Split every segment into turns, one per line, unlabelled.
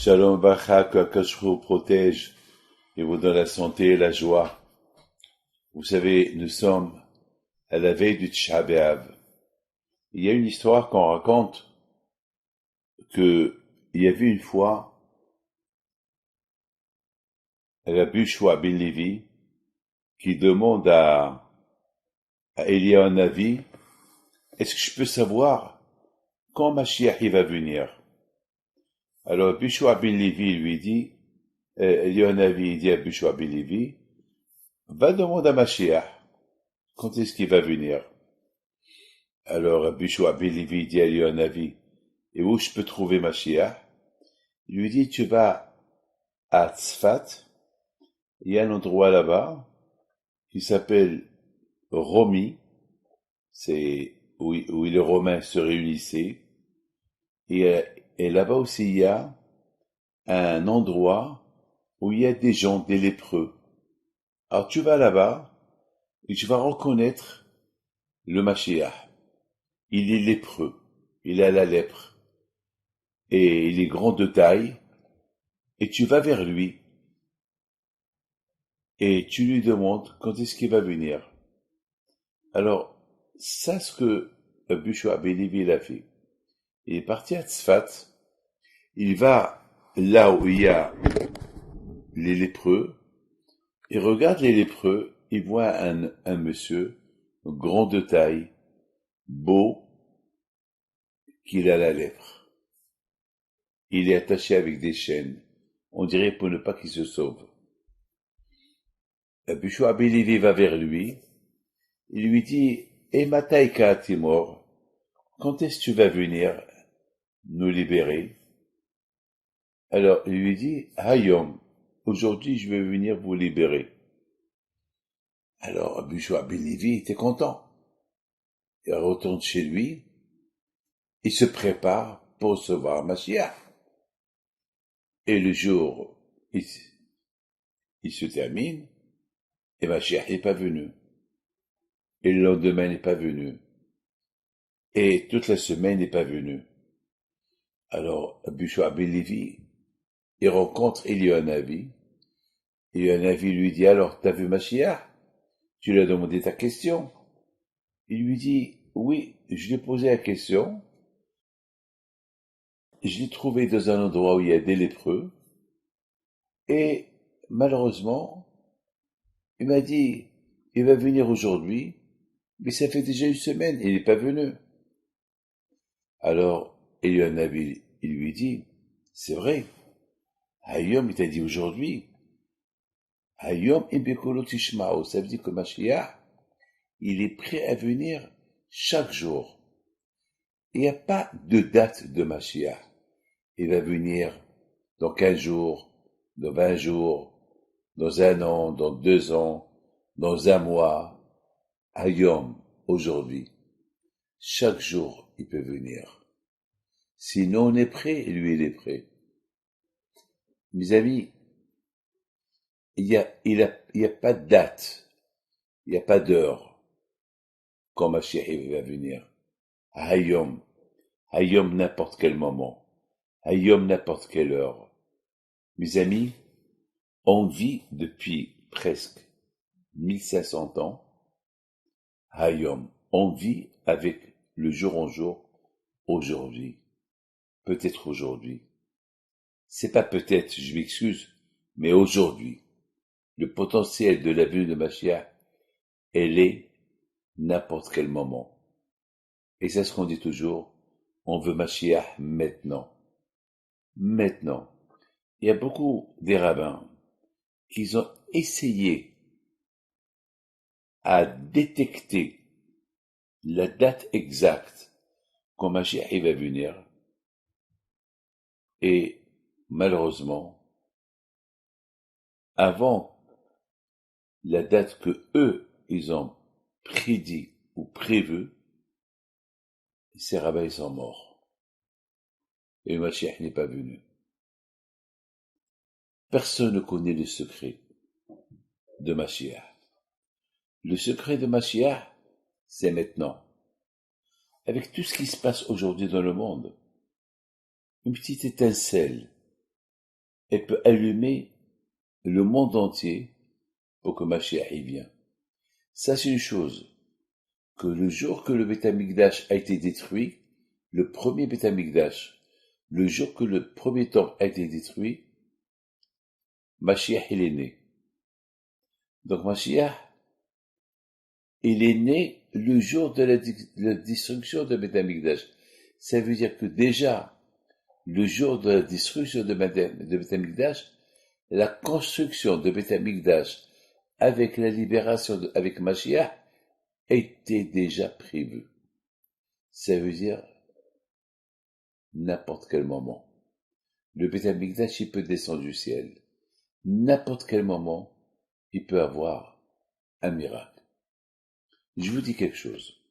Shalom Bacha, que Akash vous protège et vous donne la santé et la joie. Vous savez, nous sommes à la veille du Tisha B'Av. Il y a une histoire qu'on raconte que il y avait une fois Rabbi Shua ben Levi qui demande à Eliyahu Navi, est-ce que je peux savoir quand Mashiach il va venir? Alors Rabbi Shua ben Levi lui dit, Eliyahu Navi dit à Rabbi Shua ben Levi, va demander à Mashiach, quand est-ce qu'il va venir? Alors Rabbi Shua ben Levi dit à Eliyahu Navi, et où je peux trouver Mashiach? Il lui dit, tu vas à Tzfat, il y a un endroit là-bas qui s'appelle Romi, c'est où les Romains se réunissaient, et là-bas aussi il y a un endroit où il y a des gens, des lépreux. Alors tu vas là-bas et tu vas reconnaître le Mashiach. Il est lépreux, il a la lèpre, et il est grand de taille, et tu vas vers lui, et tu lui demandes quand est-ce qu'il va venir. Alors, ça, ce que Rabbi Shua ben Levi a fait. Il est parti à Tzfat, il va là où il y a les lépreux, il regarde les lépreux, il voit un monsieur, grand de taille, beau, qu'il a la lèpre. Il est attaché avec des chaînes, on dirait pour ne pas qu'il se sauve. Rabbi Shua ben Levi va vers lui, il lui dit, Mataika Timor, quand est-ce que tu vas venir nous libérer? Alors il lui dit, Hayom, aujourd'hui je vais venir vous libérer. Alors Rabbi Shua ben Levi était content. Il retourne chez lui, il se prépare pour recevoir Mashiach. Et le jour, il se termine, et Mashiach n'est pas venu. Et le lendemain n'est pas venu. Et toute la semaine n'est pas venu. Alors Rabbi Shua ben Levi, il rencontre Eliyahu Navi. Eliyahu Navi lui dit, alors, t'as vu Mashiach? Tu lui as demandé ta question? Il lui dit, oui, je lui ai posé la question. Je l'ai trouvé dans un endroit où il y a des lépreux. Et malheureusement, il m'a dit, il va venir aujourd'hui, mais ça fait déjà une semaine, il n'est pas venu. Alors, Eliyahu Navi, il lui dit, c'est vrai, Hayom, il t'a dit aujourd'hui, Hayom Ibekolo Tishmao, ça veut dire que Mashiach, il est prêt à venir chaque jour. Il n'y a pas de date de Mashiach. Il va venir dans 15 jours, dans 20 jours, dans un an, dans 2 ans, dans un mois, Hayom, aujourd'hui. Chaque jour, il peut venir. Sinon, on est prêt, et lui, il est prêt. Mes amis, il y a pas de date, il n'y a pas d'heure quand Mashiach va venir. Hayom, Hayom n'importe quel moment, Hayom n'importe quelle heure. Mes amis, on vit depuis presque 1500 ans, Hayom, on vit avec le jour en jour, aujourd'hui, peut-être aujourd'hui. C'est pas peut-être, je m'excuse, mais aujourd'hui, le potentiel de la venue de Mashiach, elle est n'importe quel moment. Et c'est ce qu'on dit toujours, on veut Mashiach maintenant. Maintenant. Il y a beaucoup des rabbins qui ont essayé à détecter la date exacte quand Mashiach va venir. Et malheureusement, avant la date que eux, ils ont prédit ou prévu, ces rabbins sont morts. Et Mashiach n'est pas venu. Personne ne connaît le secret de Mashiach. Le secret de Mashiach, c'est maintenant. Avec tout ce qui se passe aujourd'hui dans le monde, une petite étincelle elle peut allumer le monde entier pour que Mashiach y vienne. Ça, c'est une chose. Que le jour que le Beth Amikdash a été détruit, le premier Beth Amikdash, le jour que le premier temple a été détruit, Mashiach, il est né. Donc Mashiach, il est né le jour de la destruction de Beth Amikdash. Ça veut dire que déjà, le jour de la destruction de Beth Amikdash, la construction de Beth Amikdash avec la libération avec Mashiach était déjà prévue. Ça veut dire n'importe quel moment. Le Beth Amikdash, il peut descendre du ciel. N'importe quel moment, il peut avoir un miracle. Je vous dis quelque chose.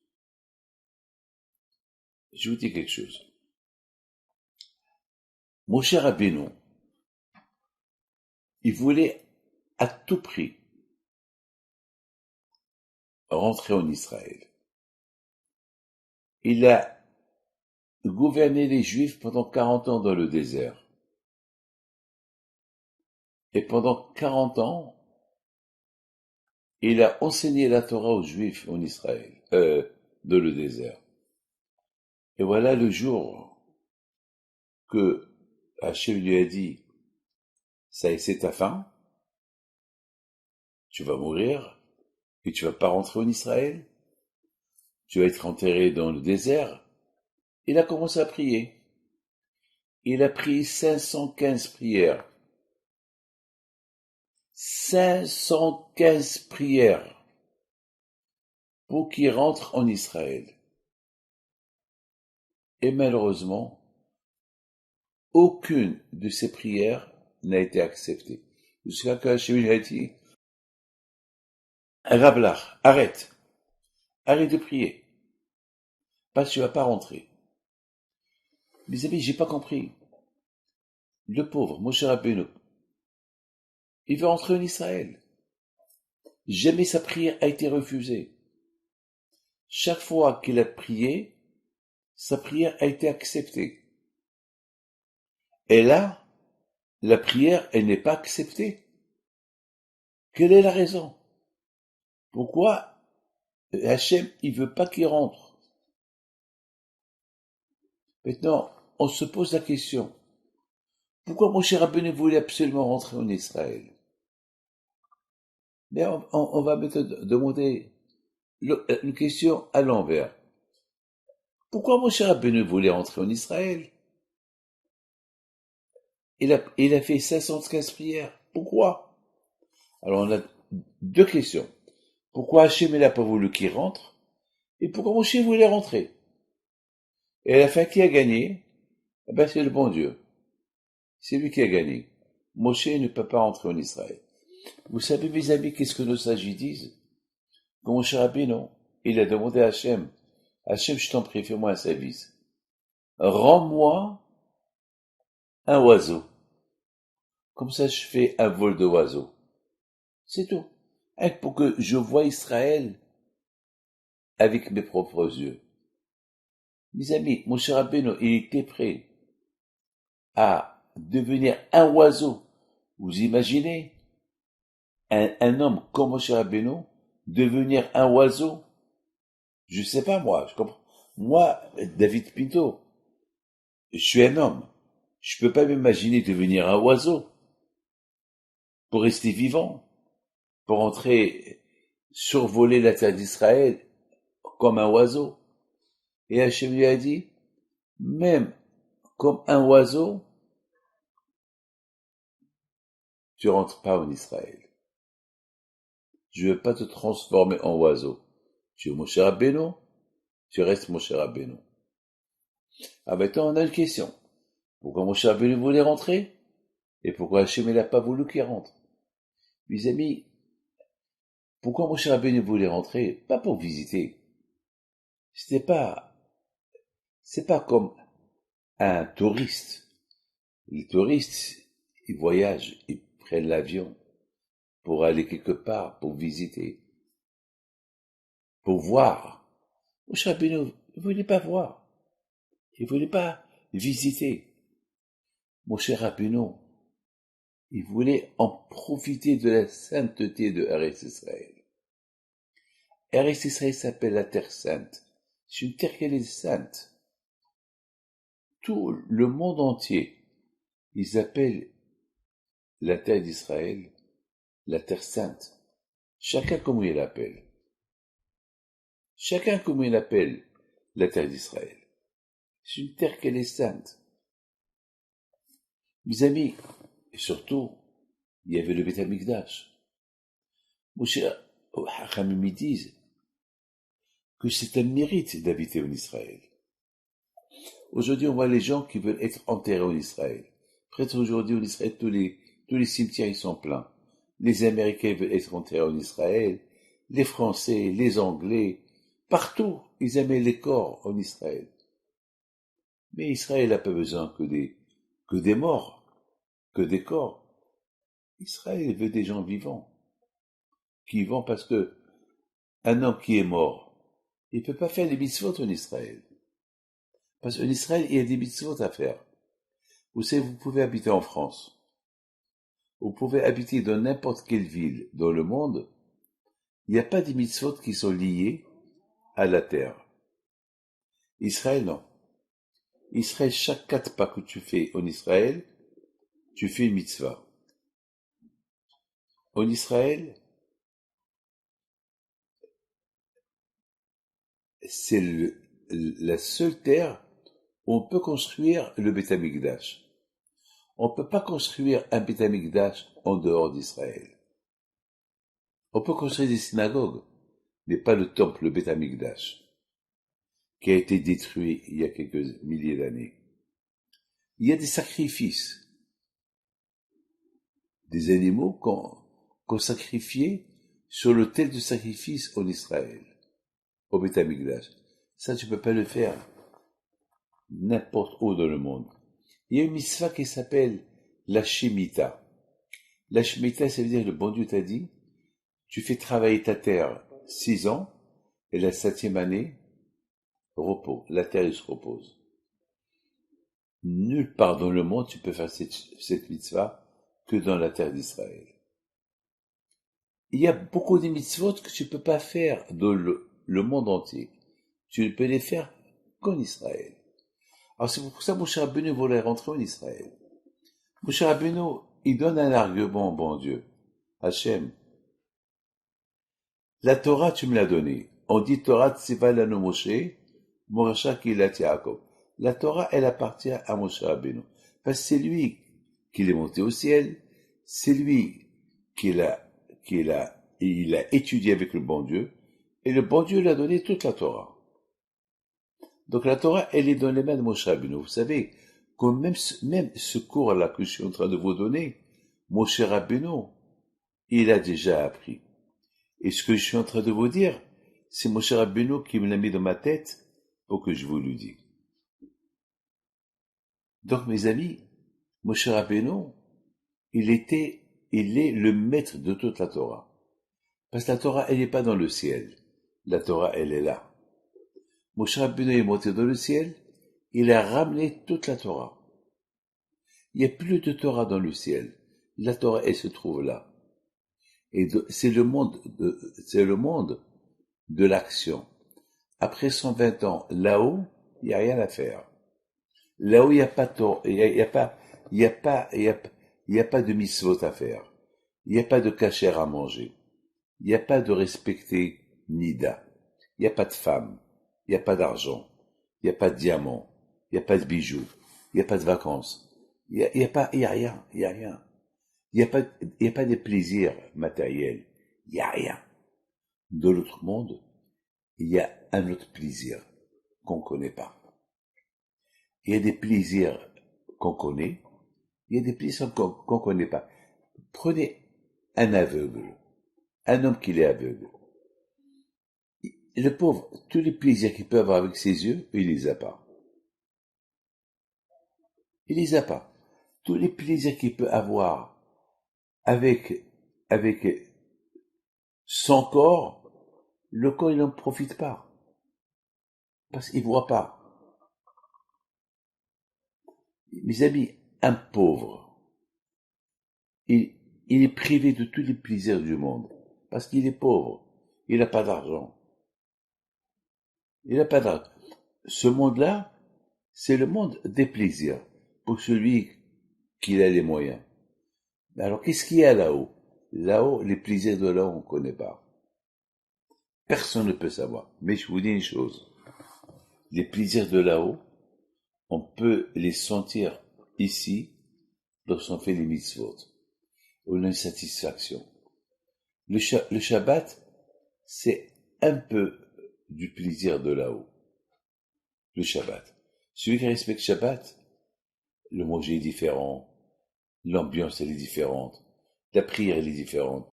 Mon cher Rabbeinu, il voulait à tout prix rentrer en Israël. Il a gouverné les Juifs pendant 40 ans dans le désert. Et pendant 40 ans, il a enseigné la Torah aux Juifs en Israël, dans le désert. Et voilà le jour que Hachem lui a dit, ça y est, c'est ta fin, tu vas mourir, et tu vas pas rentrer en Israël, tu vas être enterré dans le désert. Il a commencé à prier. Il a prié 515 prières. 515 prières pour qu'il rentre en Israël. Et malheureusement, aucune de ces prières n'a été acceptée. Jusqu'à que Hachem a dit, Rablach, arrête de prier, parce que tu vas pas rentrer. Mes amis, j'ai pas compris. Le pauvre Moshe Rabbeinu, il veut rentrer en Israël. Jamais sa prière a été refusée. Chaque fois qu'il a prié, sa prière a été acceptée. Et là, la prière, elle n'est pas acceptée. Quelle est la raison? Pourquoi Hachem, il veut pas qu'il rentre? Maintenant, on se pose la question. Pourquoi mon cher Rabbeinu voulait absolument rentrer en Israël? Mais on va maintenant demander une question à l'envers. Pourquoi mon cher Rabbeinu voulait rentrer en Israël? Il a fait 515 prières. Pourquoi? Alors on a deux questions. Pourquoi Hachem n'a pas voulu qu'il rentre? Et pourquoi Moshe voulait rentrer? Et à la fin, qui a gagné? Eh ben, c'est le bon Dieu. C'est lui qui a gagné. Moshe ne peut pas rentrer en Israël. Vous savez, mes amis, qu'est-ce que nos sages disent? Que Moshe Rabbeinu, il a demandé à Hachem, Hachem, je t'en prie, fais-moi un service. Rends-moi un oiseau. Comme ça, je fais un vol de oiseau. C'est tout. Pour que je voie Israël avec mes propres yeux. Mes amis, Moshe Rabbeinu, il était prêt à devenir un oiseau. Vous imaginez un homme comme Moshe Rabbeinu devenir un oiseau? Je sais pas moi, je comprends. Moi, David Pinto, je suis un homme. Je peux pas m'imaginer devenir un oiseau pour rester vivant, pour entrer, survoler la terre d'Israël comme un oiseau. Et Hachem lui a dit, même comme un oiseau, tu rentres pas en Israël. Je veux pas te transformer en oiseau. Tu es Moshe Rabbeinu, tu restes Moshe Rabbeinu. Ah, maintenant, on a une question. Pourquoi Moshe Rabbeinu voulait rentrer? Et pourquoi Hachem n'a pas voulu qu'il rentre? Mes amis, pourquoi Moshe Rabbeinu voulait rentrer? Pas pour visiter. C'est pas comme un touriste. Les touristes, ils voyagent, ils prennent l'avion pour aller quelque part, pour visiter, pour voir. Moshe Rabbeinu ne voulait pas voir. Il voulait pas visiter. Moshe Rabbeinu, Il voulait en profiter de la sainteté de Eretz Israël. Eretz Israël s'appelle la Terre Sainte. C'est une terre qui est sainte. Tout le monde entier, ils appellent la terre d'Israël la Terre Sainte. Chacun comme il l'appelle. Chacun comme il appelle la terre d'Israël. C'est une terre qui est sainte. Mes amis, et surtout, il y avait le Beth Amikdash. Moshe Hachamim disent que c'est un mérite d'habiter en Israël. Aujourd'hui, on voit les gens qui veulent être enterrés en Israël. Peut-être aujourd'hui en Israël, tous les cimetières ils sont pleins. Les Américains veulent être enterrés en Israël, les Français, les Anglais, partout, ils aimaient les corps en Israël. Mais Israël n'a pas besoin que des morts, que des corps. Israël veut des gens vivants, qui vivent parce que un homme qui est mort, il ne peut pas faire des mitzvot en Israël. Parce qu'en Israël, il y a des mitzvot à faire. Vous savez, vous pouvez habiter en France. Vous pouvez habiter dans n'importe quelle ville dans le monde. Il n'y a pas des mitzvot qui sont liés à la terre. Israël, non. Israël, chaque 4 pas que tu fais en Israël, tu fais une mitzvah. En Israël, c'est la seule terre où on peut construire le Beth Amikdash. On ne peut pas construire un Beth Amikdash en dehors d'Israël. On peut construire des synagogues, mais pas le temple, le Beth Amikdash, qui a été détruit il y a quelques milliers d'années. Il y a des sacrifices, des animaux qu'on sacrifiait sur l'autel de sacrifice en Israël, au Beth Amikdash. Ça, tu peux pas le faire n'importe où dans le monde. Il y a une mitzvah qui s'appelle la Shemitah. La Shemitah, ça veut dire que le bon Dieu t'a dit, tu fais travailler ta terre 6 ans, et la 7e année, repos. La terre, elle se repose. Nulle part dans le monde tu peux faire cette mitzvah que dans la terre d'Israël. Il y a beaucoup de mitzvot que tu peux pas faire dans le monde entier. Tu ne peux les faire qu'en Israël. Alors c'est pour ça que Moshe Rabbeinu voulait rentrer en Israël. Moshe Rabbeinu, il donne un argument, bon Dieu. Hachem, la Torah, tu me l'as donnée. On dit Torah Tziva Lanu Moshe, Morasha Kilat Yaakov. La Torah, elle appartient à Moshe Rabbeinu. Parce que c'est lui qui est monté au ciel, c'est lui il a étudié avec le bon Dieu, et le bon Dieu lui a donné toute la Torah. Donc la Torah, elle est dans les mains de Moshe Rabbeinu. Vous savez, comme même ce cours-là que je suis en train de vous donner, Moshe Rabbeinu, il a déjà appris. Et ce que je suis en train de vous dire, c'est Moshe Rabbeinu qui me l'a mis dans ma tête pour que je vous le dise. Donc mes amis, Moshe Rabbeinu, il est le maître de toute la Torah. Parce que la Torah, elle n'est pas dans le ciel. La Torah, elle est là. Moshe Rabbeinu est monté dans le ciel, il a ramené toute la Torah. Il n'y a plus de Torah dans le ciel. La Torah, elle se trouve là. Et c'est le monde de l'action. Après 120 ans, là-haut, il n'y a rien à faire. Là-haut, il n'y a pas de Torah, il y a pas de mitzvot à faire. Il n'y a pas de kasher à manger. Il n'y a pas de respecter Nida. Il n'y a pas de femme. Il n'y a pas d'argent. Il n'y a pas de diamants. Il n'y a pas de bijoux. Il n'y a pas de vacances. Il y a rien. Il y a rien. Il n'y a pas de plaisirs matériels. Il n'y a rien. Dans l'autre monde, il y a un autre plaisir qu'on ne connaît pas. Il y a des plaisirs qu'on connaît. Il y a des plaisirs qu'on ne connaît pas. Prenez un aveugle. Un homme qui est aveugle. Le pauvre, tous les plaisirs qu'il peut avoir avec ses yeux, il les a pas. Il les a pas. Tous les plaisirs qu'il peut avoir avec son corps, le corps, il n'en profite pas. Parce qu'il voit pas. Mes amis, un pauvre, il, il est privé de tous les plaisirs du monde. Parce qu'il est pauvre. Il n'a pas d'argent. Il n'a pas d'argent. Ce monde-là, c'est le monde des plaisirs. Pour celui qui a les moyens. Alors, qu'est-ce qu'il y a là-haut? Là-haut, les plaisirs de là-haut, on ne connaît pas. Personne ne peut savoir. Mais je vous dis une chose. Les plaisirs de là-haut, on peut les sentir ici, lorsqu'on fait les mitzvot. On a une satisfaction. Le Shabbat, c'est un peu du plaisir de là-haut. Le Shabbat. Celui qui respecte Shabbat, le manger est différent, l'ambiance elle est différente, la prière elle est différente.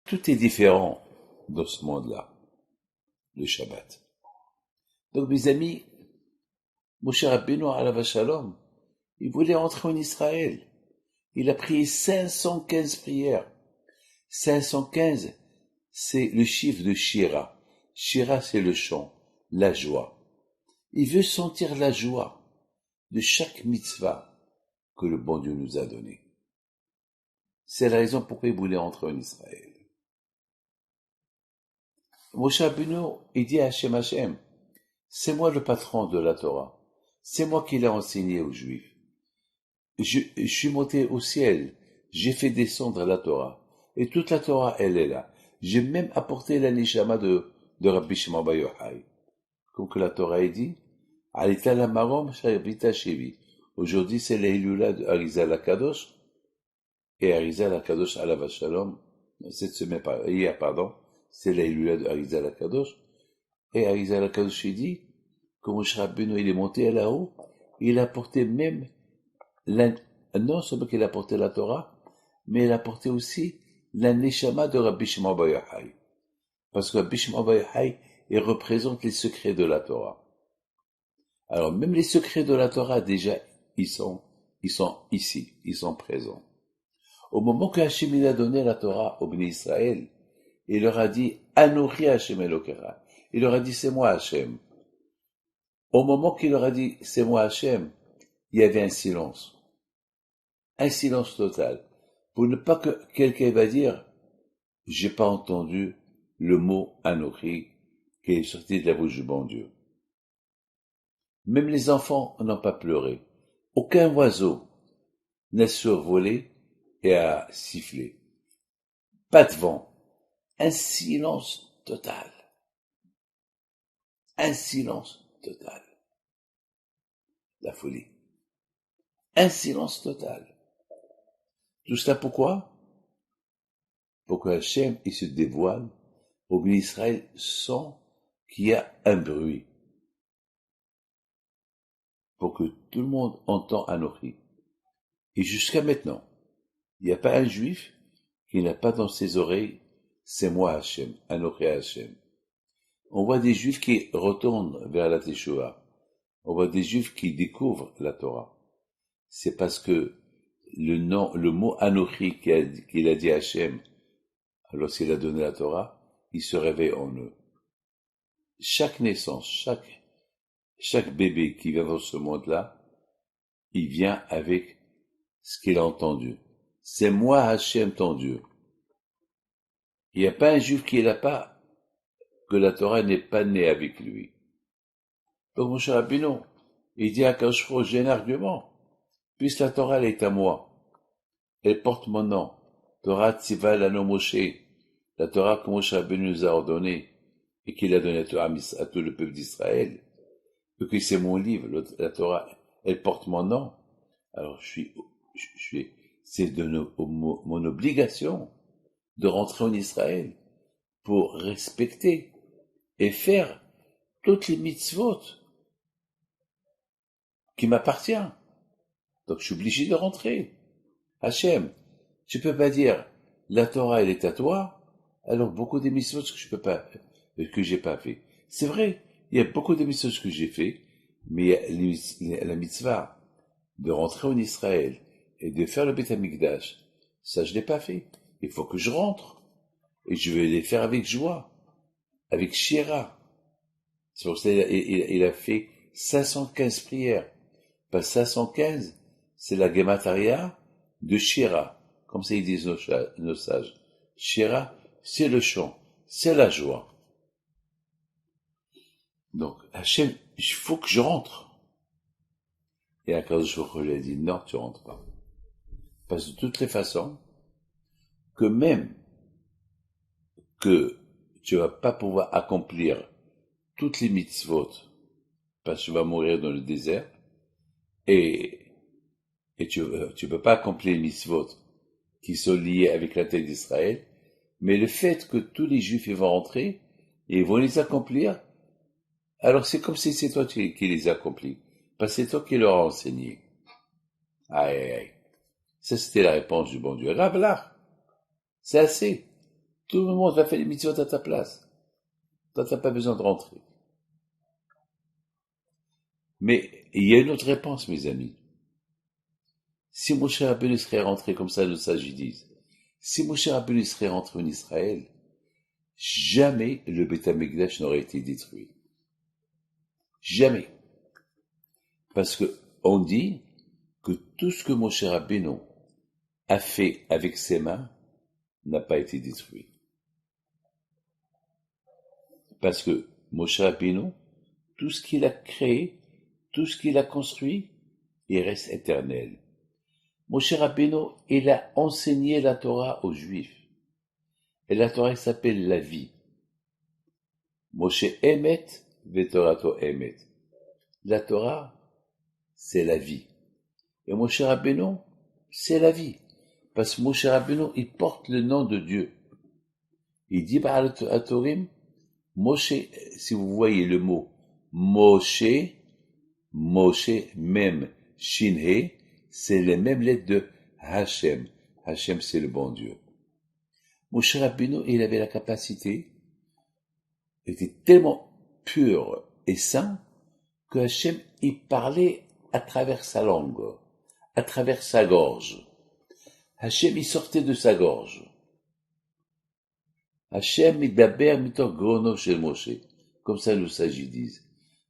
Tout est différent dans ce monde-là, le Shabbat. Donc mes amis, Moshe Rabbeinu alav shalom, il voulait entrer en Israël. Il a prié 515 prières. 515, c'est le chiffre de Shira. Shira, c'est le chant, la joie. Il veut sentir la joie de chaque mitzvah que le bon Dieu nous a donné. C'est la raison pourquoi il voulait entrer en Israël. Moshe Rabbeinu, il dit à Hashem, c'est moi le patron de la Torah. C'est moi qui l'ai enseigné aux Juifs. Je suis monté au ciel. J'ai fait descendre la Torah. Et toute la Torah, elle est là. J'ai même apporté la neshama de Rabbi Shimon Bar Yochai. Comme que la Torah est dit, Alita la marom shavita shevi. Aujourd'hui, c'est l'Eilula de Arizal HaKadosh. Et Arizal HaKadosh alav shalom. Cette semaine, hier, pardon. C'est l'Eilula de Arizal HaKadosh. Et Arizal HaKadosh, il dit, comme Moshe Rabbeinu, il est monté là-haut, il a apporté même non seulement qu'il a apporté la Torah, mais il a apporté aussi la neshama de Rabbi Shimon Bar Yochai. Parce que Rabbi Shimon Bar Yochai, il représente les secrets de la Torah. Alors, même les secrets de la Torah, déjà, ils sont ici, ils sont présents. Au moment que Hachem il a donné la Torah au Béni Israël, il leur a dit, Anochi Hachem Elokecha. Il leur a dit, c'est moi Hachem. Au moment qu'il leur a dit, c'est moi Hachem, il y avait un silence. Un silence total. Pour ne pas que quelqu'un va dire, j'ai pas entendu le mot Anochi qui est sorti de la bouche du bon Dieu. Même les enfants n'ont pas pleuré. Aucun oiseau n'a survolé et a sifflé. Pas de vent. Un silence total. Un silence total. La folie. Un silence total. Tout cela pourquoi? Pour que Hachem il se dévoile au béni Israël sans qu'il y ait un bruit. Pour que tout le monde entende Anochi. Et jusqu'à maintenant, il n'y a pas un juif qui n'a pas dans ses oreilles c'est moi Hachem, Anochi Hachem. On voit des juifs qui retournent vers la Teshuvah. On voit des juifs qui découvrent la Torah. C'est parce que le mot Anochi qu'il a dit à Hachem, lorsqu'il a donné la Torah, il se réveille en eux. Chaque naissance, chaque bébé qui vient dans ce monde-là, il vient avec ce qu'il a entendu. C'est moi Hachem ton Dieu. Il n'y a pas un juif qui n'a pas, que la Torah n'est pas née avec lui. Donc mon cher Rabbeinu, il dit à Akadosh Baruch Hu, j'ai un argument. Puisque la Torah elle est à moi, elle porte mon nom. Torah Tziva Lano Moshe, la Torah que Moshe Rabbeinu nous a ordonnée et qu'il a donnée à tout le peuple d'Israël, et que c'est mon livre, la Torah, elle porte mon nom. Alors c'est mon obligation de rentrer en Israël pour respecter et faire toutes les mitzvot qui m'appartiennent. Donc je suis obligé de rentrer. Hachem, tu peux pas dire la Torah elle est à toi, alors beaucoup de mitzvot que j'ai pas fait. C'est vrai, il y a beaucoup de mitzvot que j'ai fait, mais la mitzvah de rentrer en Israël et de faire le Beth Amikdash, ça je l'ai pas fait. Il faut que je rentre et je vais les faire avec joie, avec Shira. C'est pour ça qu'il a fait 515 prières. Pas 515, c'est la Gemataria de Shira. comme ça ils disent nos sages. Shira, c'est le chant, c'est la joie. Donc, Hachem, il faut que je rentre. Et Akadosh Baruch Hu lui a dit, non, tu rentres pas. Parce que de toutes les façons, que même que tu vas pas pouvoir accomplir toutes les mitzvot, parce que tu vas mourir dans le désert, et tu peux pas accomplir les mitzvot qui sont liés avec la terre d'Israël, mais le fait que tous les juifs ils vont rentrer, et ils vont les accomplir, alors c'est comme si c'est toi qui les accomplis, parce que c'est toi qui leur as enseigné. Aïe, aïe, aïe. Ça, c'était la réponse du bon Dieu. Là, c'est assez. Tout le monde va faire les mitzvot à ta place. Toi, t'as pas besoin de rentrer. Mais il y a une autre réponse, mes amis. Si Moshe Rabbeinu serait rentré comme ça, nos sages disent, si Moshe Rabbeinu serait rentré en Israël, jamais le Beth Amikdash n'aurait été détruit. Jamais. Parce que on dit que tout ce que Moshe Rabbeinu a fait avec ses mains n'a pas été détruit. Parce que Moshe Rabbeinu, tout ce qu'il a créé, tout ce qu'il a construit, il reste éternel. Moshe Rabbeinu, il a enseigné la Torah aux Juifs. Et la Torah s'appelle la vie. Moshe Emet, Vetorato Emet. La Torah, c'est la vie. Et Moshe Rabbeinu, c'est la vie. Parce que Moshe Rabbeinu, il porte le nom de Dieu. Il dit par Atorim, Moshe, si vous voyez le mot Moshe, même Shinhe, c'est les mêmes lettres de Hachem. Hachem, c'est le bon Dieu. Moshe Rabbeinu, il avait la capacité, il était tellement pur et saint, que Hachem, il parlait à travers sa langue, à travers sa gorge. Hachem, il sortait de sa gorge. Hachem, il daber mitor grono chez Moshe. Comme ça, nos sages disent.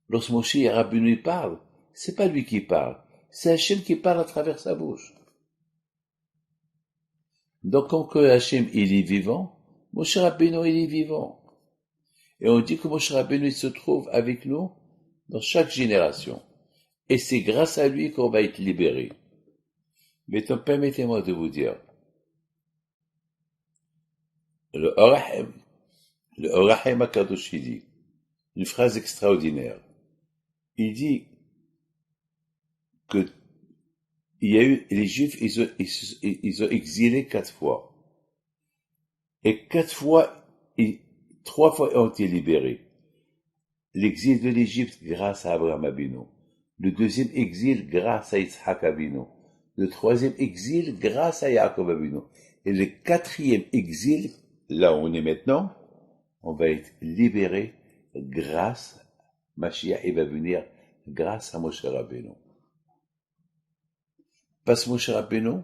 Lorsque Moshe et Rabbeinu parlent, c'est pas lui qui parle, c'est Hachem qui parle à travers sa bouche. Donc, quand Hachem, il est vivant, Moshe Rabbeinu, il est vivant. Et on dit que Moshe Rabbeinu, il se trouve avec nous dans chaque génération. Et c'est grâce à lui qu'on va être libéré. Mais permettez-moi de vous dire, le Orahem HaKadosh, il dit une phrase extraordinaire. Il dit que il y a eu, les Juifs, ils ont exilé 4 fois. Et 4 fois, 3 fois ont été libérés. L'exil de l'Égypte grâce à Abraham Avinu. Le deuxième exil grâce à Yitzhak Avinu. Le troisième exil grâce à Yaakov Avinu. Et le 4e exil, là où on est maintenant, on va être libéré grâce, Mashiach, il va venir grâce à Moshe Rabbeinu. Parce que Moshe Rabbeinu,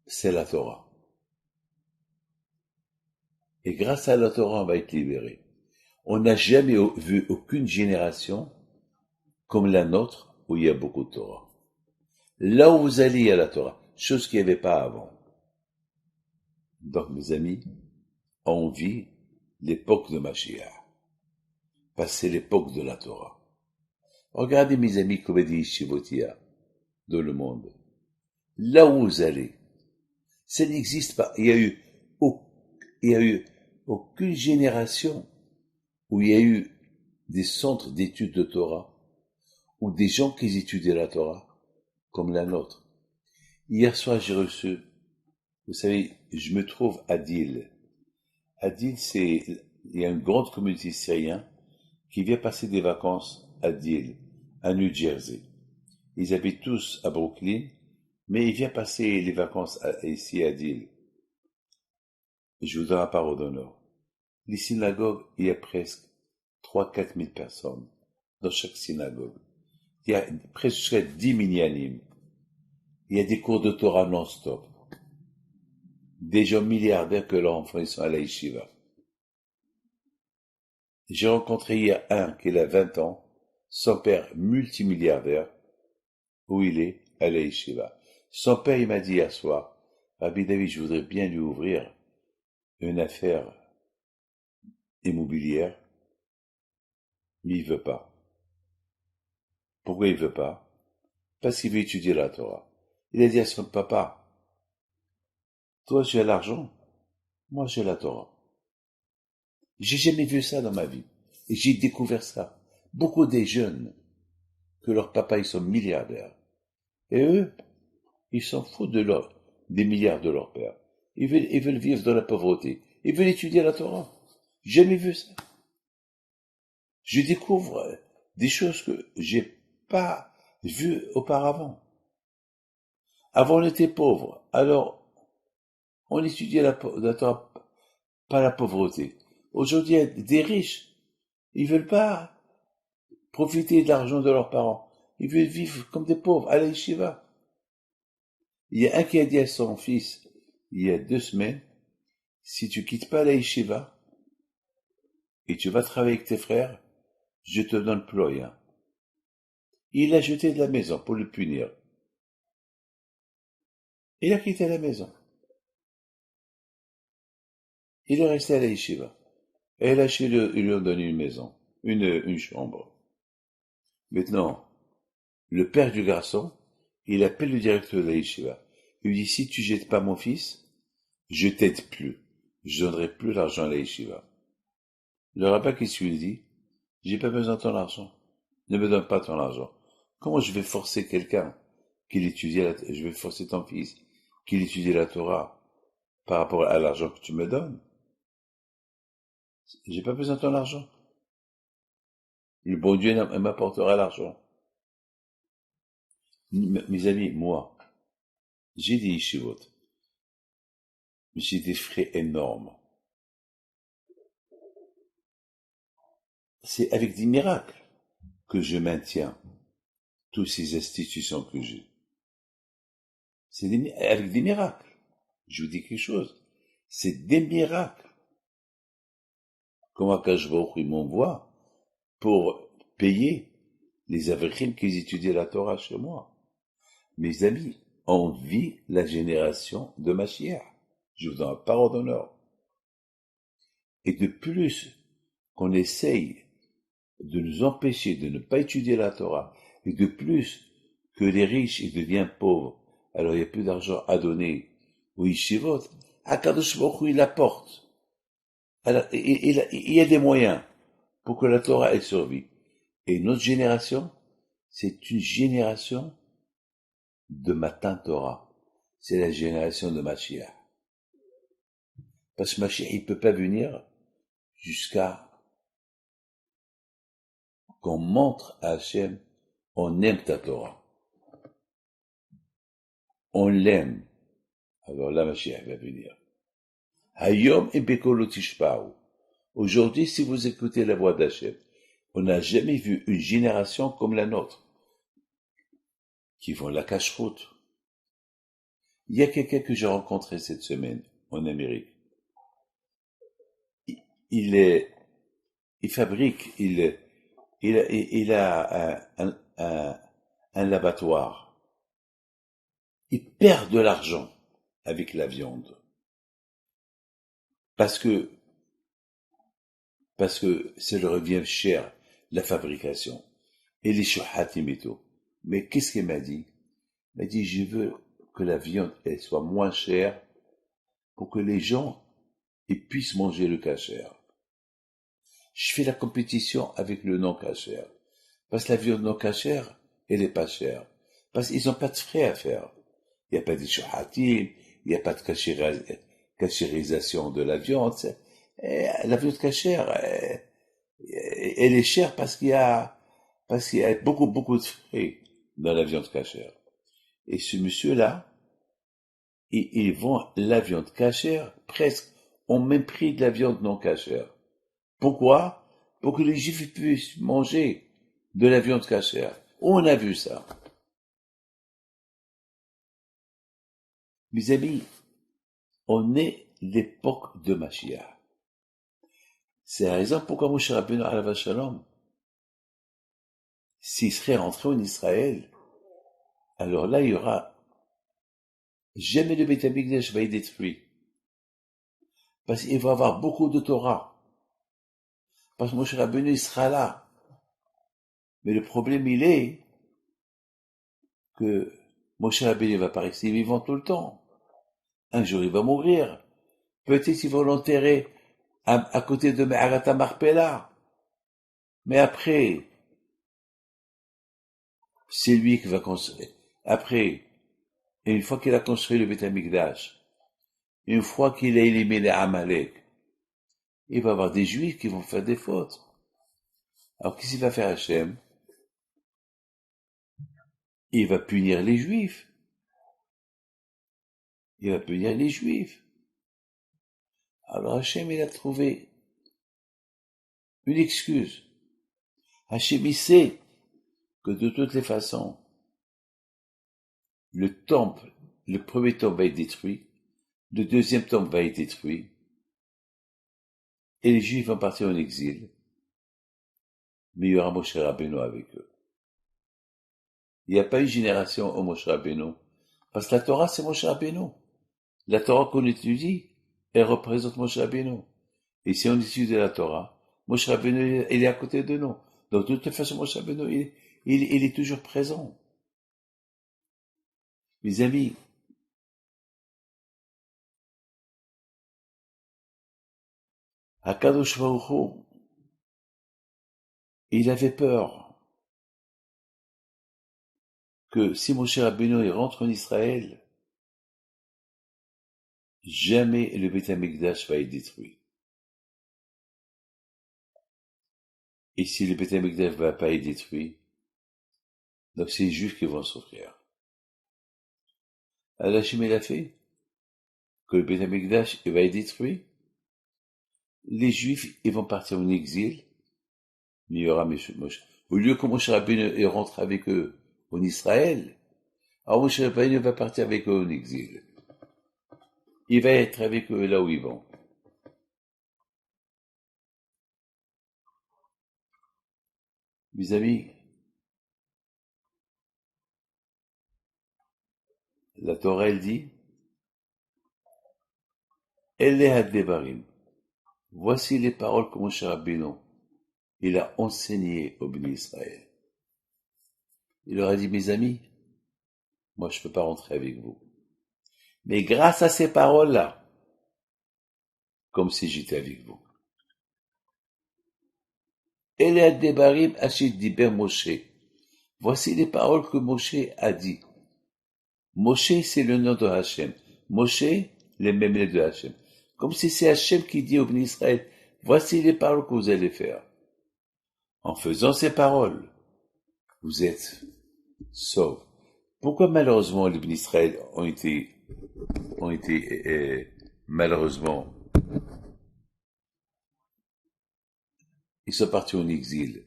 c'est la Torah. Et grâce à la Torah, on va être libéré. On n'a jamais vu aucune génération comme la nôtre où il y a beaucoup de Torah. Là où vous allez, il y a la Torah. Chose qu'il n'y avait pas avant. Donc, mes amis, on vit l'époque de Mashiach. Parce que c'est l'époque de la Torah. Regardez, mes amis, comme dit Shivotia, dans le monde. Là où vous allez, ça n'existe pas. Il y a eu aucune génération où il y a eu des centres d'études de Torah, ou des gens qui étudiaient la Torah, comme la nôtre. Hier soir, j'ai reçu, vous savez, je me trouve à Deal. À Deal, il y a une grande communauté syrienne qui vient passer des vacances à Deal, à New Jersey. Ils habitent tous à Brooklyn, mais ils viennent passer les vacances ici à Deal. Je vous donne la parole d'honneur. Les synagogues, il y a presque 3-4 000 personnes dans chaque synagogue. Il y a presque 10 minyanim. Il y a des cours de Torah non-stop. Des gens milliardaires que leurs enfants ils sont à la yeshiva. J'ai rencontré hier un qui a 20 ans, son père multimilliardaire, où il est à la yeshiva. Son père, il m'a dit hier soir, Rabbi David, je voudrais bien lui ouvrir une affaire immobilière, mais il veut pas. Pourquoi il veut pas? Parce qu'il veut étudier la Torah. Il a dit à son papa, toi tu as l'argent, moi j'ai la Torah. J'ai jamais vu ça dans ma vie. Et j'ai découvert ça. Beaucoup des jeunes, que leurs papas ils sont milliardaires. Et eux, ils s'en foutent des milliards de leur père. Ils veulent vivre dans la pauvreté. Ils veulent étudier la Torah. J'ai jamais vu ça. Je découvre des choses que j'ai pas vues auparavant. Avant, on était pauvre. Alors, on étudiait la Torah, pas la pauvreté. Aujourd'hui, il y a des riches. Ils veulent pas profiter de l'argent de leurs parents. Ils veulent vivre comme des pauvres, à la yeshiva. Il y a un qui a dit à son fils, il y a 2 semaines, si tu quittes pas la yeshiva, et tu vas travailler avec tes frères, je te donne plus rien. Il l'a jeté de la maison pour le punir. Il a quitté la maison. Il est resté à la yeshiva. Et là, ils lui ont donné une maison, une chambre. Maintenant, le père du garçon, il appelle le directeur de la yeshiva. Il lui dit, si tu jettes pas mon fils, je t'aide plus. Je donnerai plus l'argent à la yeshiva. Le rabbin qui lui dit, j'ai pas besoin de ton argent. Ne me donne pas ton argent. Comment je vais forcer quelqu'un je vais forcer ton fils qu'il étudie la Torah par rapport à l'argent que tu me donnes? J'ai pas besoin de ton argent. Le bon Dieu m'apportera l'argent. Mes amis, moi, j'ai des yeshivot. J'ai des frais énormes. C'est avec des miracles que je maintiens toutes ces institutions que j'ai. Avec des miracles. Je vous dis quelque chose. C'est des miracles. Comment Akash Baruch Hu m'envoie pour payer les avrichim qui étudient la Torah chez moi. Mes amis, on vit la génération de Mashiach. Je vous donne la parole d'honneur. Et de plus qu'on essaye de nous empêcher de ne pas étudier la Torah, et de plus que les riches ils deviennent pauvres, alors il n'y a plus d'argent à donner aux yeshivot, Akadosh Baruch Hu il apporte. Alors, il y a des moyens pour que la Torah elle survive. Et notre génération, c'est une génération de Matan Torah. C'est la génération de Mashiach. Parce que Mashiach, il peut pas venir jusqu'à qu'on montre à Hachem, on aime ta Torah. On l'aime. Alors là, Mashiach va venir. Hayom et Bekolo Tishpa'u. Aujourd'hui, si vous écoutez la voix d'Hachem, on n'a jamais vu une génération comme la nôtre, qui font la cache-route. Il y a quelqu'un que j'ai rencontré cette semaine en Amérique. Il fabrique, il a un laboratoire. Il perd de l'argent avec la viande. Parce que ça leur revient cher, la fabrication. Et les shuhatim et tout. Mais qu'est-ce qu'il m'a dit? Il m'a dit, je veux que la viande, elle soit moins chère pour que les gens, ils puissent manger le kasher. Je fais la compétition avec le non kasher. Parce que la viande non kasher, elle est pas chère. Parce qu'ils n'ont pas de frais à faire. Il n'y a pas de shuhatim, il n'y a pas de kashérisation de la viande. La viande kasher, elle est chère parce qu'il y a beaucoup, beaucoup de frais dans la viande kasher. Et ce monsieur-là, il vend la viande kasher presque au même prix de la viande non kasher. Pourquoi? Pour que les juifs puissent manger de la viande kasher. On a vu ça. Mes amis, on est l'époque de Mashiach. C'est la raison pourquoi Moshe Rabbeinu alav shalom, s'il serait rentré en Israël, alors là, il y aura jamais le Beth Amikdash va être détruit. Parce qu'il va y avoir beaucoup de Torah. Parce que Moshe Rabbeinu, il sera là. Mais le problème, il est que Moshe Rabbeinu va pas rester vivant tout le temps. Un jour, il va mourir. Peut-être qu'ils vont l'enterrer à côté de Me'arat Marpella. Mais après, c'est lui qui va construire. Après, une fois qu'il a construit le Beth Amikdash, une fois qu'il a éliminé Amalek, il va y avoir des Juifs qui vont faire des fautes. Alors qu'est-ce qu'il va faire Hachem? Il va punir les Juifs. Il va punir les Juifs. Alors Hachem, il a trouvé une excuse. Hachem, il sait que de toutes les façons, le temple, le premier temple va être détruit, le deuxième temple va être détruit, et les Juifs vont partir en exil. Mais il y aura Moshe Rabbeinu avec eux. Il n'y a pas une génération au Moshe Rabbeinu. Parce que la Torah, c'est Moshe Rabbeinu. La Torah qu'on étudie, elle représente Moshe Rabbeinu. Et si on étudie la Torah, Moshe Rabbeinu, il est à côté de nous. Donc, de toute façon, Moshe Rabbeinu, il est toujours présent. Mes amis, Akadosh Baruch Hu, il avait peur que si Moshe Rabbeinu il rentre en Israël, jamais le Beth Amikdash va être détruit. Et si le Beth Amikdash va pas être détruit, donc c'est les Juifs qui vont souffrir. Alors Hachem il a fait que le Beth Amikdash il va être détruit. Les Juifs ils vont partir en exil, mais il y aura Moshe. Au lieu que Moshe Rabbeinu rentre avec eux en Israël, alors Moshe Rabbeinu va partir avec eux en exil. Il va être avec eux là où ils vont. Mes amis, la Torah elle dit, Elle est Devarim. Voici les paroles que Moshe Rabbeinu il a enseignées au béni Israël. Il leur a dit, mes amis, moi je peux pas rentrer avec vous. Mais grâce à ces paroles-là, comme si j'étais avec vous. Elle est Devarim Hachid Diber Moshe. Voici les paroles que Moshe a dit. Moshe, c'est le nom de Hachem. Moshe, les mêmes lettres de Hachem. Comme si c'est Hachem qui dit au béni Israël, voici les paroles que vous allez faire. En faisant ces paroles, vous êtes sauvés. Pourquoi malheureusement les béni Israël ont été malheureusement, ils sont partis en exil?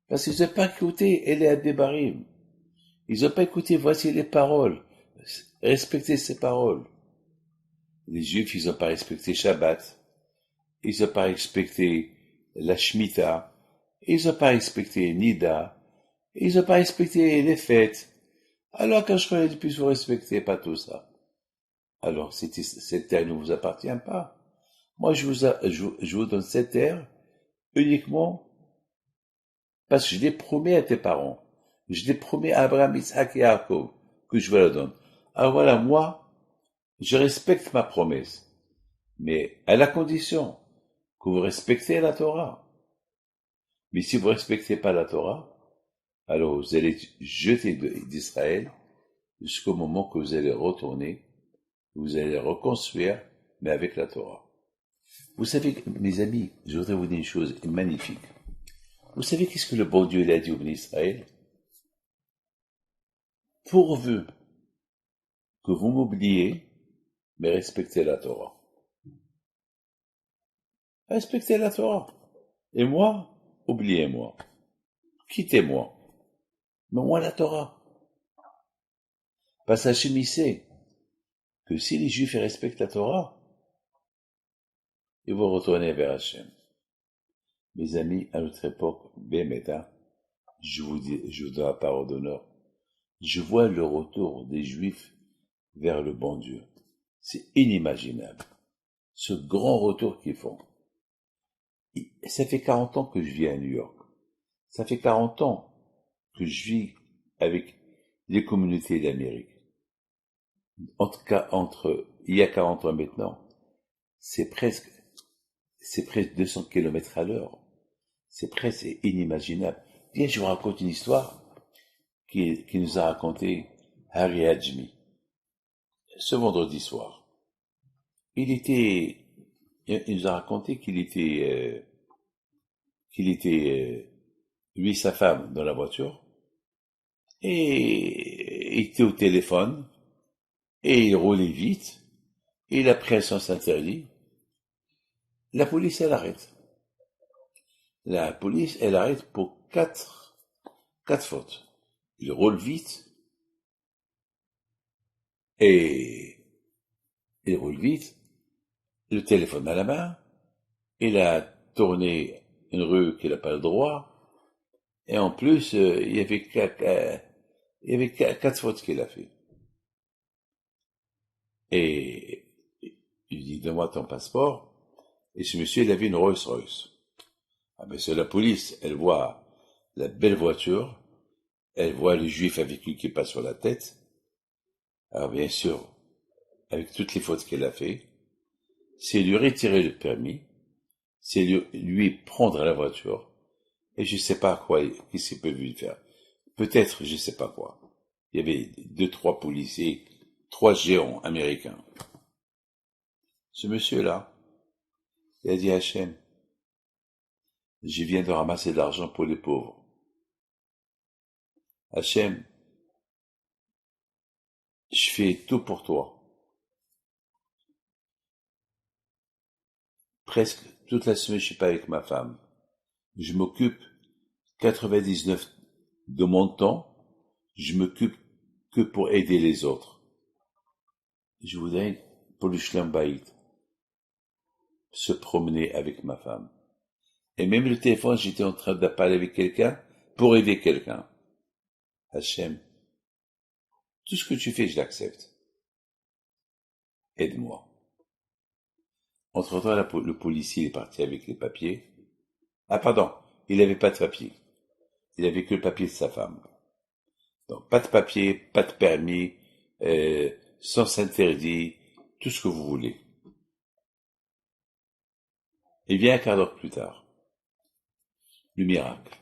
Parce qu'ils n'ont pas écouté Elle est à Devarim. Ils n'ont pas écouté voici les paroles. Respectez ces paroles. Les Juifs, ils n'ont pas respecté Shabbat. Ils n'ont pas respecté la Shemitah. Ils n'ont pas respecté Nida. Ils n'ont pas respecté les fêtes. Alors quand je connais depuis, vous respectez pas tout ça. Alors cette terre ne vous appartient pas. Moi, je vous donne cette terre uniquement parce que je l'ai promis à tes parents. Je l'ai promis à Abraham, Isaac et Jacob que je vous la donne. Alors voilà, moi, je respecte ma promesse. Mais à la condition que vous respectez la Torah. Mais si vous respectez pas la Torah, alors vous allez être jetés d'Israël jusqu'au moment que vous allez retourner, vous allez reconstruire, mais avec la Torah. Vous savez, mes amis, je voudrais vous dire une chose magnifique. Vous savez qu'est-ce que le bon Dieu a dit au béni Israël? Pourvu que vous m'oubliez, mais respectez la Torah. Respectez la Torah. Et moi, oubliez-moi. Quittez-moi. Mais moi, la Torah. Parce qu'Hachem, il sait que si les Juifs respectent la Torah, ils vont retourner vers Hachem. Mes amis, à notre époque, Béméta, je vous donne la parole d'honneur. Je vois le retour des Juifs vers le bon Dieu. C'est inimaginable. Ce grand retour qu'ils font. Ça fait 40 ans que je vis à New York. Ça fait 40 ans que je vis avec les communautés d'Amérique. Il y a 40 ans maintenant, c'est presque 200 kilomètres à l'heure. C'est presque inimaginable. Bien, je vous raconte une histoire qui nous a raconté Harry Hajmi. Ce vendredi soir, il nous a raconté lui et sa femme dans la voiture, et il était au téléphone, et il roulait vite, et il a pris un sens interdit. La police, elle arrête. La police, elle arrête pour quatre fautes. Il roule vite, et il roule vite, le téléphone à la main, il a tourné une rue qu'il n'a pas le droit, et en plus, il y avait quatre fautes qu'il a fait. Et il dit, donne-moi ton passeport. Et ce monsieur, il avait une Rolls-Royce. Ah ben c'est la police, elle voit la belle voiture, elle voit le juif avec lui qui passe sur la tête. Alors bien sûr, avec toutes les fautes qu'elle a fait, c'est lui retirer le permis, c'est lui prendre la voiture, et je sais pas quoi, qu'est-ce qu'il peut lui faire. Peut-être, je sais pas quoi. Il y avait 2, 3 policiers, 3 géants américains. Ce monsieur-là, il a dit à Hachem, je viens de ramasser de l'argent pour les pauvres. Hachem, je fais tout pour toi. Presque toute la semaine, je suis pas avec ma femme. Je m'occupe 99 de mon temps, je m'occupe que pour aider les autres. Je voudrais, pour le Shlom Bayit, se promener avec ma femme. Et même le téléphone, j'étais en train de parler avec quelqu'un pour aider quelqu'un. Hachem, tout ce que tu fais, je l'accepte. Aide-moi. Entre-temps, le policier est parti avec les papiers. Ah, pardon, il n'avait pas de papier. Il avait que le papier de sa femme. Donc, pas de papier, pas de permis, sens interdit, tout ce que vous voulez. Et vient un quart d'heure plus tard. Le miracle.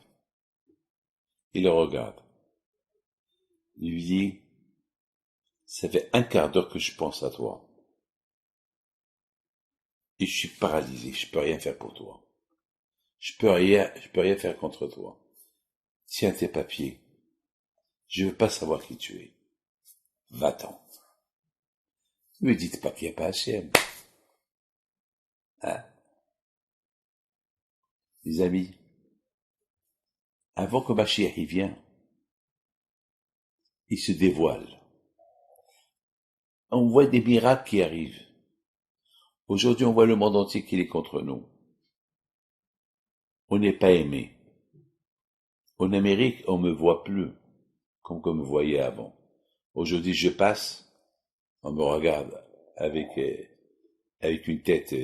Il le regarde. Il lui dit, ça fait un quart d'heure que je pense à toi. Et je suis paralysé, je peux rien faire pour toi. Je peux rien faire contre toi. Tiens tes papiers. Je veux pas savoir qui tu es. Va-t'en. Ne me dites pas qu'il n'y a pas Hachem. Hein? Les amis, avant que Mashiach y vienne, il se dévoile. On voit des miracles qui arrivent. Aujourd'hui, on voit le monde entier qui est contre nous. On n'est pas aimé. En Amérique, on me voit plus comme on me voyait avant. Aujourd'hui, je passe, on me regarde avec une tête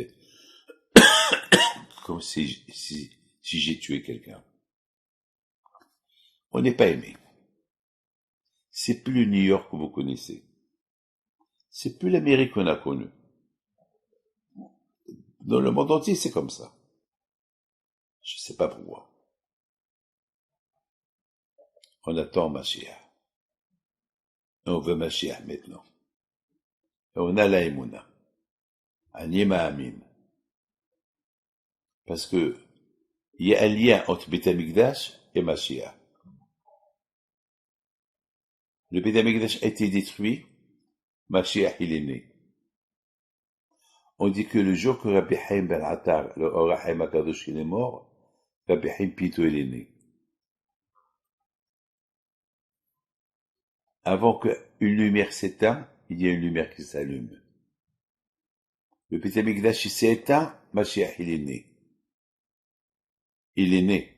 comme si j'ai tué quelqu'un. On n'est pas aimé. C'est plus le New York que vous connaissez. C'est plus l'Amérique qu'on a connue. Dans le monde entier, c'est comme ça. Je sais pas pourquoi. On attend Mashiach. Et on veut Mashiach maintenant. Et on a la Emouna. Anima Amin. Parce que il y a un lien entre Beth Amikdash et Mashiach. Le Beth Amikdash a été détruit, Mashiach il est né. On dit que le jour que Rabbi Haim ben Attar, le Or HaChaim HaKadosh, il est mort, Rabbi Haim Pito il est né. Avant qu'une lumière s'éteint, il y a une lumière qui s'allume. Le Beth Amikdash il s'est éteint, Mashiach il est né. Il est né.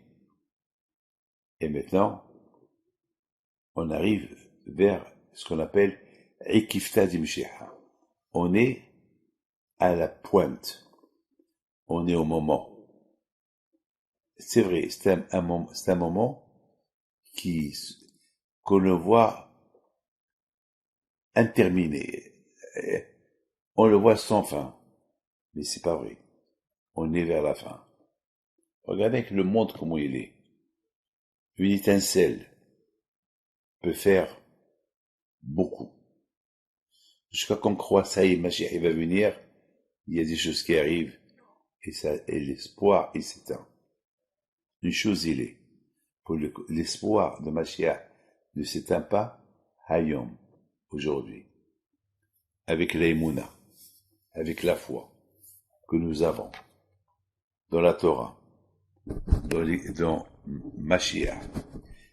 Et maintenant, on arrive vers ce qu'on appelle Ikifta di Mashiach. On est à la pointe. On est au moment. C'est vrai, c'est un moment qu'on le voit interminé. On le voit sans fin. Mais c'est pas vrai. On est vers la fin. Regardez avec le monde comment il est. Une étincelle peut faire beaucoup. Jusqu'à qu'on croit, ça y est, Mashiach, il va venir, il y a des choses qui arrivent, et l'espoir, il s'éteint. Une chose, il est, pour l'espoir de Mashiach ne s'éteint pas, Hayom, aujourd'hui, avec l'Emouna, avec la foi que nous avons dans la Torah, dans Mashiach.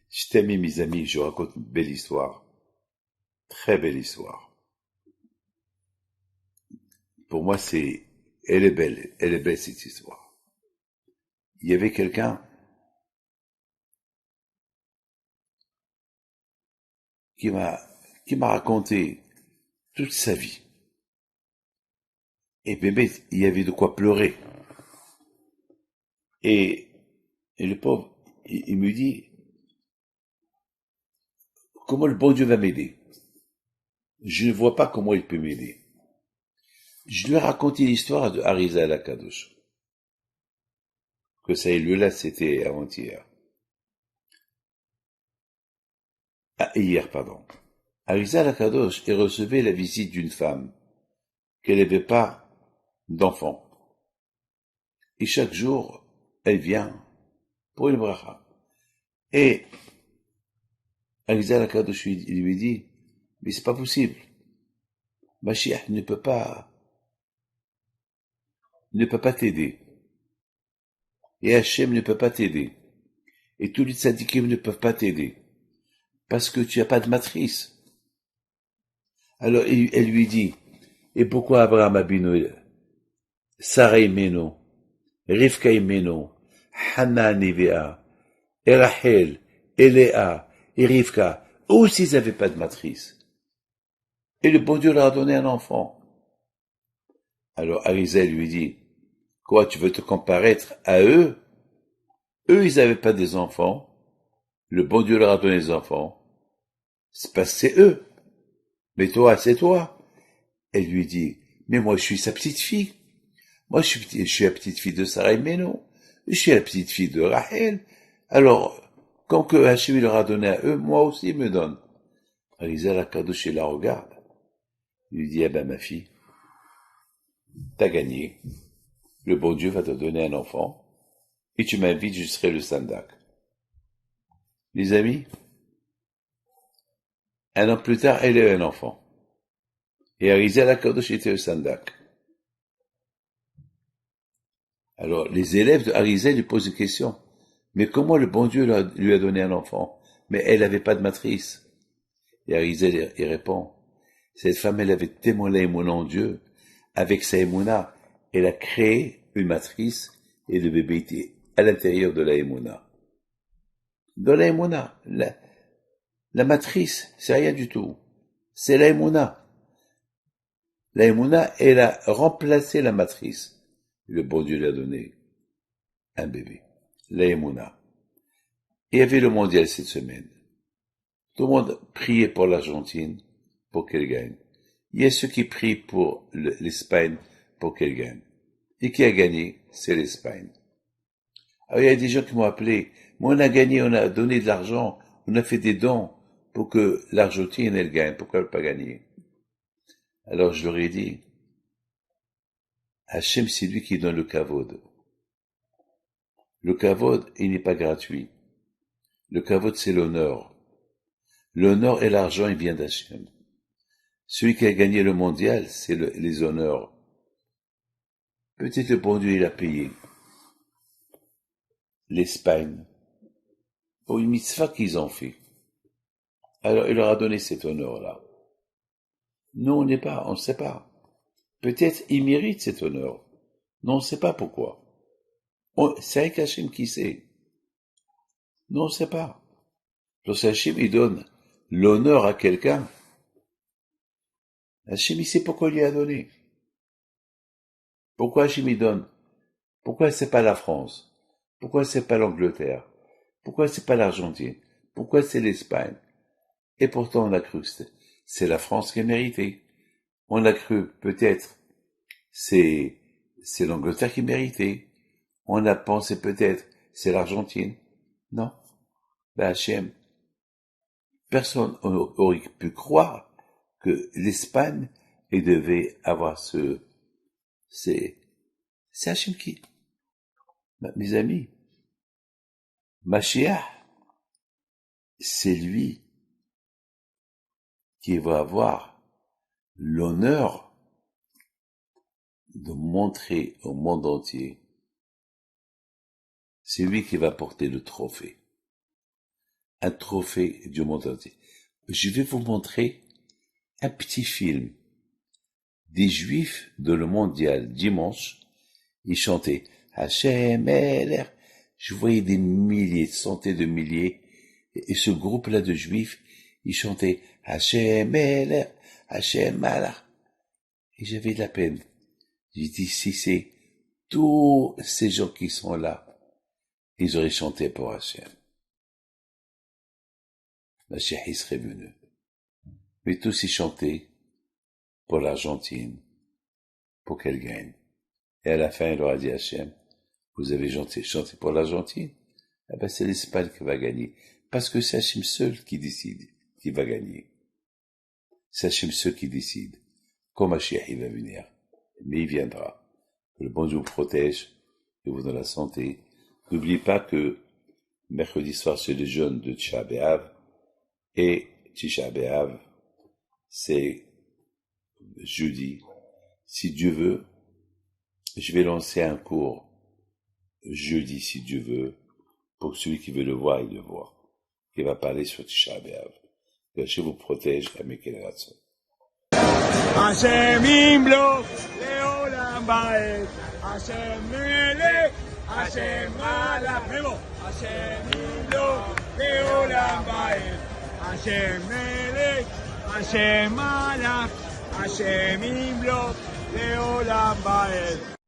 Je t'aime, mes amis, je raconte une belle histoire, très belle histoire. Pour moi, elle est belle cette histoire. Il y avait quelqu'un qui m'a raconté toute sa vie. Et bébé, il y avait de quoi pleurer. Et le pauvre, il me dit, comment le bon Dieu va m'aider? Je ne vois pas comment il peut m'aider. Je lui ai raconté l'histoire de Harizal Akadosh. Que ça ait lieu là, c'était avant-hier. Hier, pardon. Harizal Akadosh recevait la visite d'une femme qu'elle n'avait pas d'enfant. Et chaque jour, elle vient pour une bracha. Et Harizal Akadosh lui dit, mais c'est pas possible. Mashiach ne peut pas t'aider. Et Hachem ne peut pas t'aider. Et tous les tzadikim ne peuvent pas t'aider. Parce que tu n'as pas de matrice. Alors elle lui dit, et pourquoi Abraham Abinu, Sarah Imeno, Rivka Imeno, Hannah Nevea, et Rachel, et Léa, et Rivka, eux aussi ils n'avaient pas de matrice. Et le bon Dieu leur a donné un enfant. Alors Arizal lui dit, quoi, tu veux te comparaître à eux? Eux, ils n'avaient pas des enfants. Le bon Dieu leur a donné des enfants. C'est parce que c'est eux. Mais toi, c'est toi. Elle lui dit, mais moi, je suis sa petite fille. Moi, je suis la petite fille de Sarah Imeno. Je suis la petite fille de Rachel. Alors, comme que Hachem leur a donné à eux, moi aussi, il me donne. Arizal Akadosh la regarde. Il lui dit, eh ben, ma fille, t'as gagné. Le bon Dieu va te donner un enfant. Et tu m'invites, je serai le sandak. Les amis, un an plus tard, elle a un enfant. Et Arizal Akadosh était le sandak. Alors, les élèves de Harizal lui posent une question. Mais comment le bon Dieu lui a donné un enfant? Mais elle n'avait pas de matrice. Et Harizal y répond. Cette femme, elle avait tellement l'émouna en Dieu. Avec sa émouna, elle a créé une matrice et le bébé était à l'intérieur de la émouna. Dans la émouna, la matrice, c'est rien du tout. C'est la émouna. La émouna, elle a remplacé la matrice. Le bon Dieu lui a donné un bébé. La émouna. Il y avait le mondial cette semaine. Tout le monde priait pour l'Argentine pour qu'elle gagne. Il y a ceux qui prient pour l'Espagne pour qu'elle gagne. Et qui a gagné, c'est l'Espagne. Alors il y a des gens qui m'ont appelé, mais on a gagné, on a donné de l'argent, on a fait des dons pour que l'Argentine elle gagne, pourquoi elle n'a pas gagné? Alors je leur ai dit, Hachem c'est lui qui donne le kavod. Le kavod, il n'est pas gratuit. Le kavod c'est l'honneur. L'honneur et l'argent, il vient d'Hachem. Celui qui a gagné le mondial, c'est les honneurs. Peut-être le bon Dieu, il a payé. L'Espagne, pour une mitzvah qu'ils ont fait. Alors, il leur a donné cet honneur-là. Nous, on ne sait pas. Peut-être il mérite cet honneur. Non, on ne sait pas pourquoi. C'est avec Hachem qui sait. Non, on ne sait pas. Parce que Hachem, il donne l'honneur à quelqu'un. Hachem, il sait pourquoi il lui a donné. Pourquoi Hachem il donne? Pourquoi c'est pas la France? Pourquoi c'est pas l'Angleterre? Pourquoi c'est pas l'Argentine? Pourquoi c'est l'Espagne? Et pourtant on a cru que c'est la France qui a mérité. On a cru peut-être c'est l'Angleterre qui méritait. On a pensé peut-être c'est l'Argentine. Non. Ben Hachem, personne aurait pu croire que l'Espagne devait avoir c'est Hachem qui, mes amis, Mashiach, c'est lui qui va avoir l'honneur de montrer au monde entier. C'est lui qui va porter le trophée. Un trophée du monde entier. Je vais vous montrer un petit film des Juifs de le mondial dimanche. Ils chantaient Hachem Eler. Je voyais des milliers, centaines de milliers. Et ce groupe-là de Juifs, ils chantaient Hachem Eler, Hachem Malach. Et j'avais de la peine. J'ai dit, si c'est tous ces gens qui sont là, ils auraient chanté pour Hachem. Mashiach, il serait venu. Mais tous ils chantaient pour l'Argentine, pour qu'elle gagne. Et à la fin, il leur a dit Hachem, vous avez chanté pour l'Argentine? Eh ben, c'est l'Espagne qui va gagner. Parce que c'est Hachem seul qui décide, qui va gagner. C'est Hachem seul qui décide. Quand Mashiach, il va venir. Mais il viendra. Que le bon Dieu vous protège, que vous donne la santé. N'oubliez pas que mercredi soir, c'est le jeûne de Tisha B'Av. Et Tisha B'Av, c'est jeudi. Si Dieu veut, je vais lancer un cours jeudi, si Dieu veut, pour que celui qui veut le voir, il le voit. Qui va parler sur Tisha B'Av. Que Dieu vous protège, Amikel Ratson.
Hashem Imlo, Leolam Baed, Hashem Melech, Hashem Malach, Hashem Imlo, Leolam Baed, Hashem Melech, Hashem Malach, Hashem Imlo, Leolam Baed.